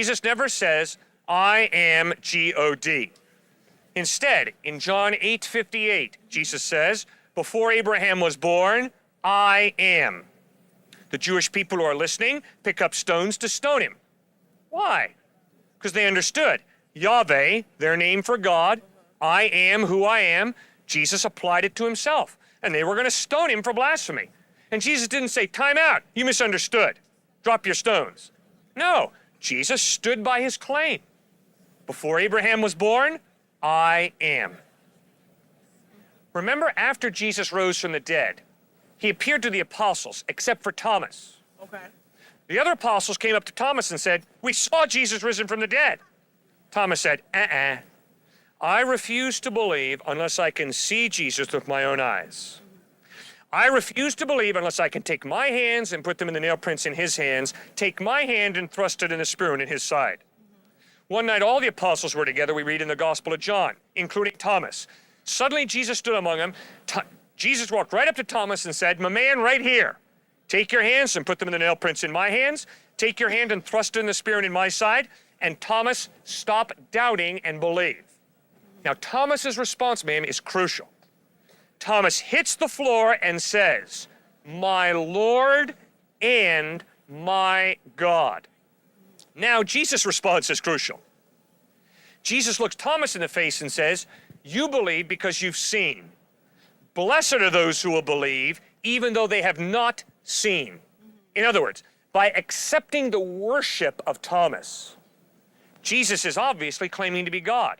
Jesus never says, I am God. Instead, in John 8:58, Jesus says, before Abraham was born, I am. The Jewish people who are listening pick up stones to stone him. Why? Because they understood Yahweh, their name for God, I am who I am. Jesus applied it to himself, and they were going to stone him for blasphemy. And Jesus didn't say, time out, you misunderstood. Drop your stones. No, Jesus stood by his claim. Before Abraham was born, I am. Remember, after Jesus rose from the dead, he appeared to the apostles, except for Thomas. Okay. The other apostles came up to Thomas and said, we saw Jesus risen from the dead. Thomas said, I refuse to believe unless I can see Jesus with my own eyes. I refuse to believe unless I can take my hands and put them in the nail prints in his hands, take my hand and thrust it in the spear in his side. One night, all the apostles were together, we read in the Gospel of John, including Thomas. Suddenly, Jesus stood among them. Jesus walked right up to Thomas and said, my man, right here, take your hands and put them in the nail prints in my hands. Take your hand and thrust it in the spear in my side. And Thomas, stop doubting and believe. Now, Thomas's response, ma'am, is crucial. Thomas hits the floor and says, my Lord and my God. Now, Jesus' response is crucial. Jesus looks Thomas in the face and says, you believe because you've seen. Blessed are those who will believe, even though they have not seen. In other words, by accepting the worship of Thomas, Jesus is obviously claiming to be God.